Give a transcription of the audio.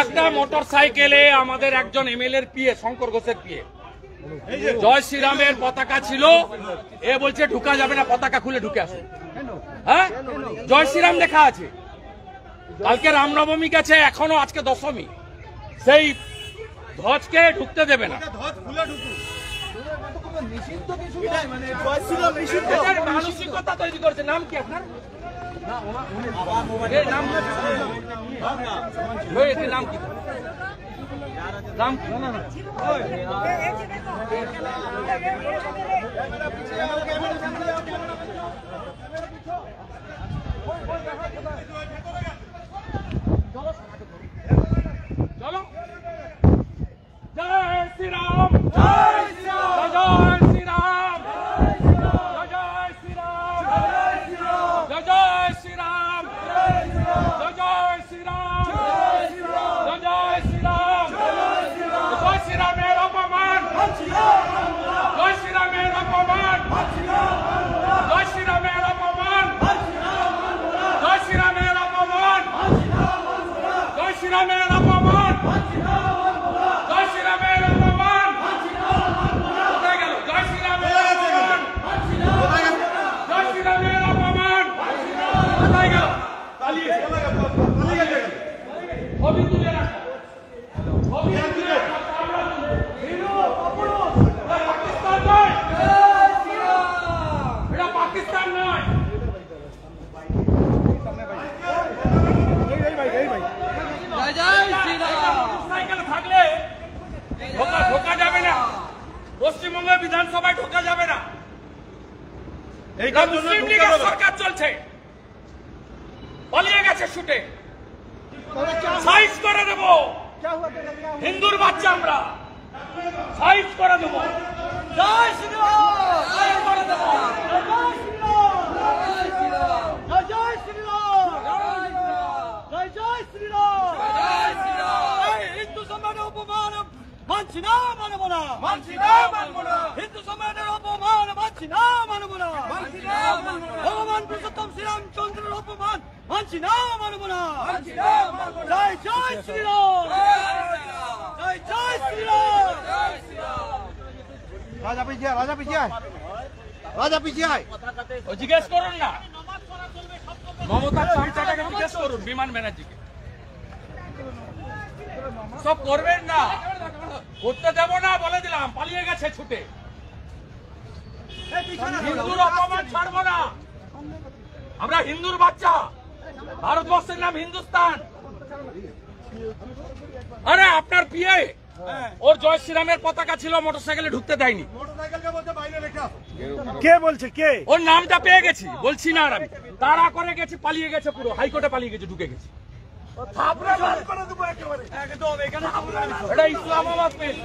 একটা মোটর সাইকেলে আমাদের একজন এমএলএর পিএ শঙ্কর ঘোষের পিএ জয় শ্রীরামের পতাকা ছিল। এ বলছে ঢুকা যাবে না, পতাকা খুলে ঢুকে আসুন। হ্যাঁ, জয় শ্রীরাম লেখা আছে। কালকে রামনবমী গেছে, এখনো আজকে দশমী, সেই ধ্বজকে ঢুকতে দেবে না। মানসিকতা তৈরি করেছে। নাম কি আপনার? নাম কি? নাম কি? চলো। জয় শ্রীরাম, জয় শ্রীরাম, জয় শ্রীরাম, জয় শ্রীরাম, জয় জয় শ্রীরাম, জয় শ্রীরাম, জয় শ্রীরাম, জয় শ্রীরামের অপমান, জয় শ্রীরামের অপমান, জয় শ্রীরামের অপমান, জয় শ্রীরামের অপমান, জয় শ্রীরামের অপমান, জয় শ্রীরামের অপমান, কোথায় গেল? জয় শ্রীরামের অপমান, জয় শ্রীরামের অপমান, কোথায় গেল? পালিয়ে গেল। ছবি তুলে রাখো, ছবি তুলে পাকিস্তান নয়, এটা পাকিস্তান নয়। সাইকেল থাকলে ঢোকা যাবে না, পশ্চিমবঙ্গ বিধানসভায় ঢোকা যাবে না। মুসলিম লীগের সরকার চলছে, পালিয়ে গেছে ছুটে। সাইজ করে দেব, হিন্দুর বাচ্চা আমরা, সাইজ করে দেব। জয় শ্রীরাম, সাইজ করে দেব। জয় শ্রীরাম, জয় শ্রীরাম, জয় জয় শ্রীরাম, জয় শ্রীরাম। হিন্দু সম্মানের অপমান মানছি না, মানব না, মানছি না, মানব না। হিন্দু সম্মানের অপমান মানছি না, মানব না, মানছি না, মানব না। ভগবান পুরুষোত্তম শ্রীরামচন্দ্রের অপমান মানছি না, মানব না, মানছি না, মানব না। জয় জয় শ্রীরাম, জয় জয় শ্রীরাম, জয় শ্রীরাম। রাজা পিছিয়ে, রাজা পিছিয়ে, রাজা পিছিয়ে। ও জিজ্ঞেস করুন না, মমতা চামচাটাকে জিজ্ঞেস করুন, বিমান ব্যানার্জিকে। সব করবেন না, করতে দেব না বলে দিলাম। পালিয়ে গেছে ছুটে। হিন্দুর অপমান ছাড়বো না। আমরা হিন্দুর বাচ্চা, ভারতবর্ষের নাম হিন্দুস্তান। আরে আপনার পিএ, ওর জয় শ্রীরামের পতাকা ছিল, মোটরসাইকেলে ঢুকতে দেয়নি। কে বলছে? কে? ওর নামটা পেয়ে গেছি, বলছি না আর আমি। তাড়া করে গেছি, পালিয়ে গেছে, পুরো হাইকোর্টে পালিয়ে গেছে, ঢুকে গেছে। এটা ইসলামাবাদ পেল।